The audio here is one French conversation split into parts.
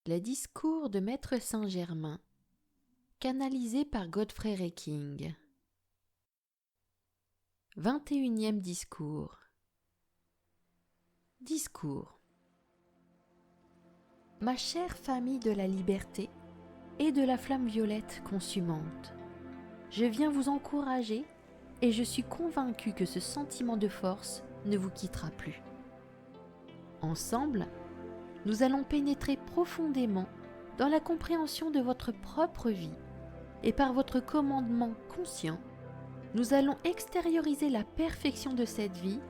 Les discours de Maître Saint-Germain, canalisés par Godfrey Reiking. 21e discours. Discours. Ma chère famille de la liberté et de la flamme violette consumante, je viens vous encourager et je suis convaincu que ce sentiment de force ne vous quittera plus. Ensemble, nous allons pénétrer profondément dans la compréhension de votre propre vie et par votre commandement conscient, nous allons extérioriser la perfection de cette vie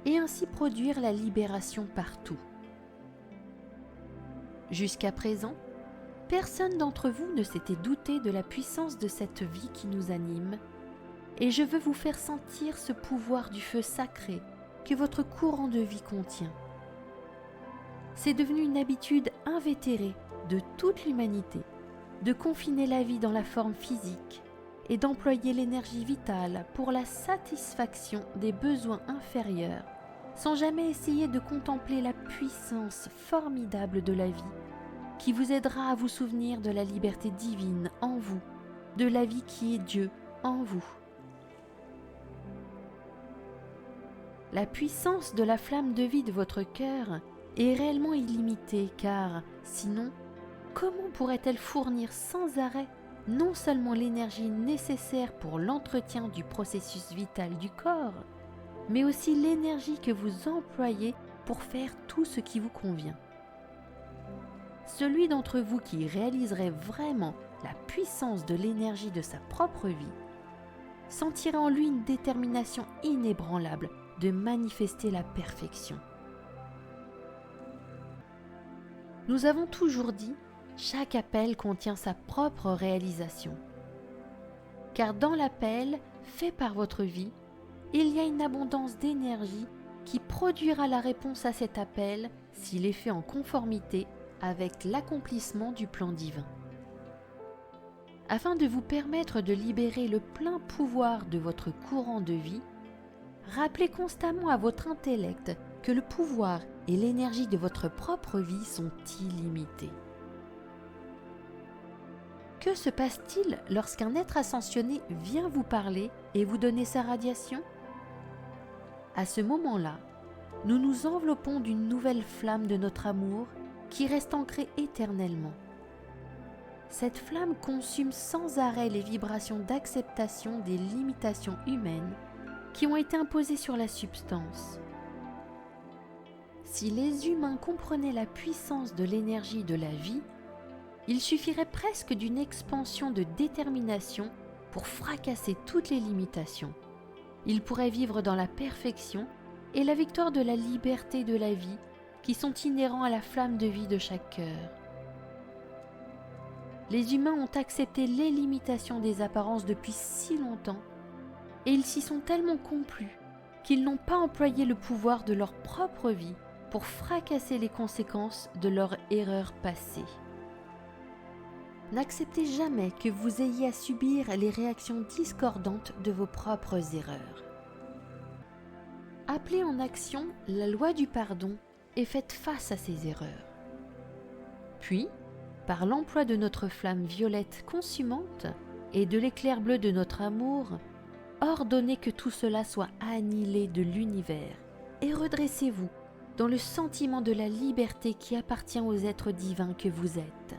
et ainsi produire la libération partout. Jusqu'à présent, personne d'entre vous ne s'était douté de la puissance de cette vie qui nous anime et je veux vous faire sentir ce pouvoir du feu sacré que votre courant de vie contient. C'est devenu une habitude invétérée de toute l'humanité de confiner la vie dans la forme physique et d'employer l'énergie vitale pour la satisfaction des besoins inférieurs sans jamais essayer de contempler la puissance formidable de la vie qui vous aidera à vous souvenir de la liberté divine en vous, de la vie qui est Dieu en vous. La puissance de la flamme de vie de votre cœur est réellement illimitée car, sinon, comment pourrait-elle fournir sans arrêt non seulement l'énergie nécessaire pour l'entretien du processus vital du corps, mais aussi l'énergie que vous employez pour faire tout ce qui vous convient. Celui d'entre vous qui réaliserait vraiment la puissance de l'énergie de sa propre vie sentirait en lui une détermination inébranlable de manifester la perfection. Nous avons toujours dit, chaque appel contient sa propre réalisation. Car dans l'appel fait par votre vie, il y a une abondance d'énergie qui produira la réponse à cet appel s'il est fait en conformité avec l'accomplissement du plan divin. Afin de vous permettre de libérer le plein pouvoir de votre courant de vie, rappelez constamment à votre intellect que le pouvoir et l'énergie de votre propre vie sont illimités. Que se passe-t-il lorsqu'un être ascensionné vient vous parler et vous donner sa radiation ? À ce moment-là, nous nous enveloppons d'une nouvelle flamme de notre amour qui reste ancrée éternellement. Cette flamme consume sans arrêt les vibrations d'acceptation des limitations humaines qui ont été imposées sur la substance. Si les humains comprenaient la puissance de l'énergie de la vie, il suffirait presque d'une expansion de détermination pour fracasser toutes les limitations. Ils pourraient vivre dans la perfection et la victoire de la liberté de la vie qui sont inhérents à la flamme de vie de chaque cœur. Les humains ont accepté les limitations des apparences depuis si longtemps et ils s'y sont tellement complus qu'ils n'ont pas employé le pouvoir de leur propre vie pour fracasser les conséquences de leurs erreurs passées. N'acceptez jamais que vous ayez à subir les réactions discordantes de vos propres erreurs. Appelez en action la loi du pardon et faites face à ces erreurs. Puis, par l'emploi de notre flamme violette consumante et de l'éclair bleu de notre amour, ordonnez que tout cela soit annihilé de l'univers et redressez-vous dans le sentiment de la liberté qui appartient aux êtres divins que vous êtes.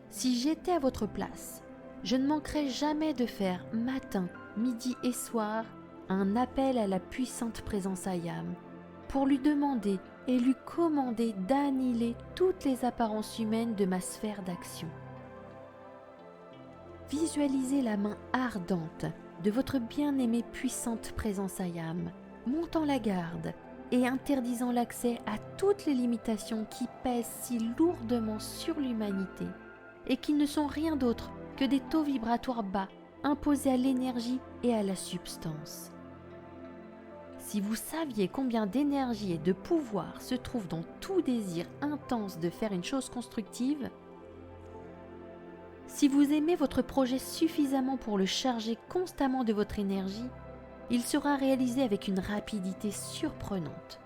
Si j'étais à votre place, je ne manquerais jamais de faire matin, midi et soir un appel à la puissante présence Ayam pour lui demander et lui commander d'annihiler toutes les apparences humaines de ma sphère d'action. Visualisez la main ardente de votre bien-aimée puissante présence Ayam, montant la garde et interdisant l'accès à toutes les limitations qui pèsent si lourdement sur l'humanité et qui ne sont rien d'autre que des taux vibratoires bas imposés à l'énergie et à la substance. Si vous saviez combien d'énergie et de pouvoir se trouve dans tout désir intense de faire une chose constructive, si vous aimez votre projet suffisamment pour le charger constamment de votre énergie, il sera réalisé avec une rapidité surprenante.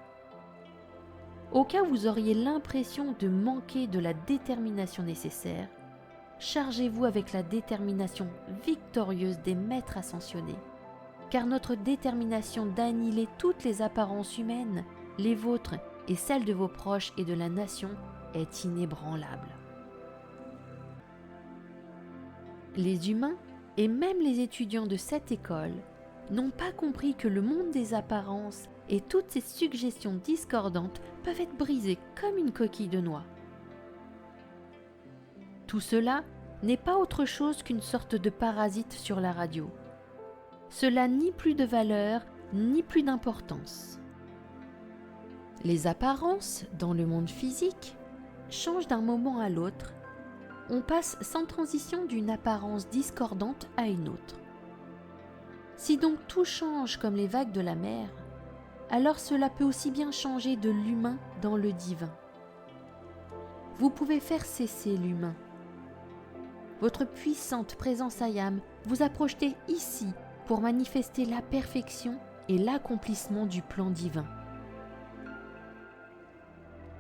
Au cas où vous auriez l'impression de manquer de la détermination nécessaire, chargez-vous avec la détermination victorieuse des maîtres ascensionnés, car notre détermination d'annihiler toutes les apparences humaines, les vôtres et celles de vos proches et de la nation, est inébranlable. Les humains, et même les étudiants de cette école, n'ont pas compris que le monde des apparences et toutes ces suggestions discordantes peuvent être brisées comme une coquille de noix. Tout cela n'est pas autre chose qu'une sorte de parasite sur la radio. Cela n'a ni plus de valeur, ni plus d'importance. Les apparences, dans le monde physique, changent d'un moment à l'autre. On passe sans transition d'une apparence discordante à une autre. Si donc tout change comme les vagues de la mer, alors cela peut aussi bien changer de l'humain dans le divin. Vous pouvez faire cesser l'humain. Votre puissante présence Ayam vous a projeté ici pour manifester la perfection et l'accomplissement du plan divin.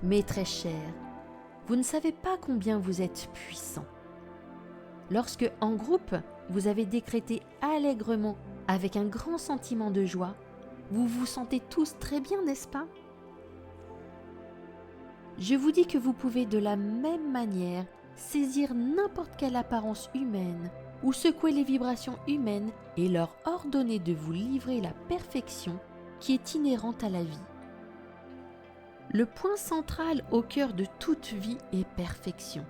Mais très cher, vous ne savez pas combien vous êtes puissant. Lorsque, en groupe, vous avez décrété allègrement, avec un grand sentiment de joie, vous vous sentez tous très bien, n'est-ce pas? Je vous dis que vous pouvez de la même manière saisir n'importe quelle apparence humaine ou secouer les vibrations humaines et leur ordonner de vous livrer la perfection qui est inhérente à la vie. Le point central au cœur de toute vie est perfection,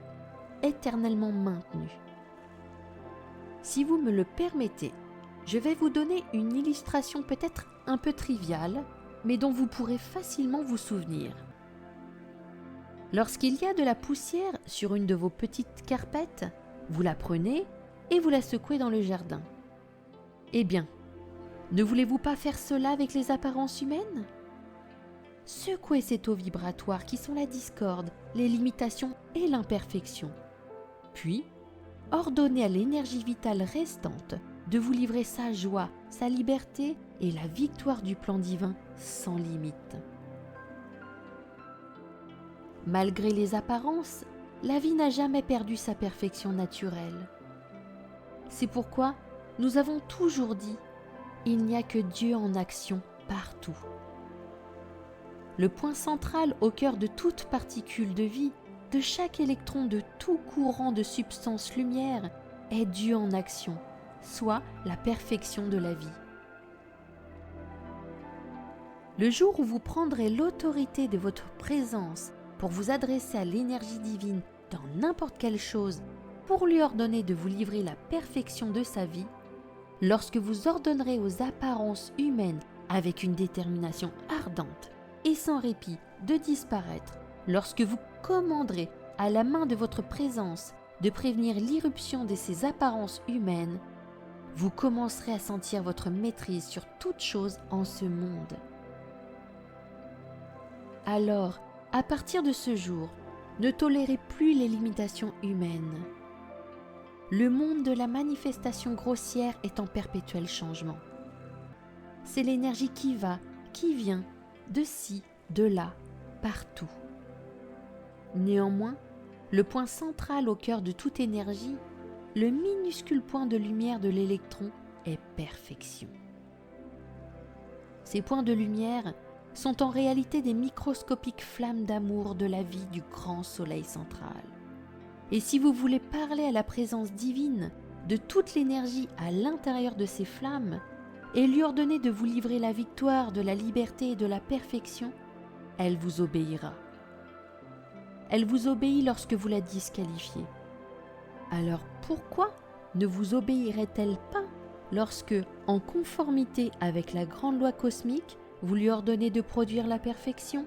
éternellement maintenue. Si vous me le permettez, je vais vous donner une illustration peut-être un peu triviale, mais dont vous pourrez facilement vous souvenir. Lorsqu'il y a de la poussière sur une de vos petites carpettes, vous la prenez et vous la secouez dans le jardin. Eh bien, ne voulez-vous pas faire cela avec les apparences humaines ? Secouez ces taux vibratoires qui sont la discorde, les limitations et l'imperfection. Puis, ordonnez à l'énergie vitale restante de vous livrer sa joie, sa liberté et la victoire du plan divin sans limite. Malgré les apparences, la vie n'a jamais perdu sa perfection naturelle. C'est pourquoi nous avons toujours dit « Il n'y a que Dieu en action partout ». Le point central au cœur de toute particule de vie, de chaque électron de tout courant de substance lumière, est Dieu en action, soit la perfection de la vie. Le jour où vous prendrez l'autorité de votre présence pour vous adresser à l'énergie divine dans n'importe quelle chose, pour lui ordonner de vous livrer la perfection de sa vie, lorsque vous ordonnerez aux apparences humaines avec une détermination ardente et sans répit de disparaître, lorsque vous commanderez à la main de votre présence de prévenir l'irruption de ces apparences humaines, vous commencerez à sentir votre maîtrise sur toute chose en ce monde. Alors, à partir de ce jour, ne tolérez plus les limitations humaines. Le monde de la manifestation grossière est en perpétuel changement. C'est l'énergie qui va, qui vient, de ci, de là, partout. Néanmoins, le point central au cœur de toute énergie, le minuscule point de lumière de l'électron, est perfection. Ces points de lumière sont en réalité des microscopiques flammes d'amour de la vie du grand soleil central. Et si vous voulez parler à la présence divine de toute l'énergie à l'intérieur de ces flammes et lui ordonner de vous livrer la victoire de la liberté et de la perfection, elle vous obéira. Elle vous obéit lorsque vous la disqualifiez. Alors pourquoi ne vous obéirait-elle pas lorsque, en conformité avec la grande loi cosmique, vous lui ordonnez de produire la perfection ?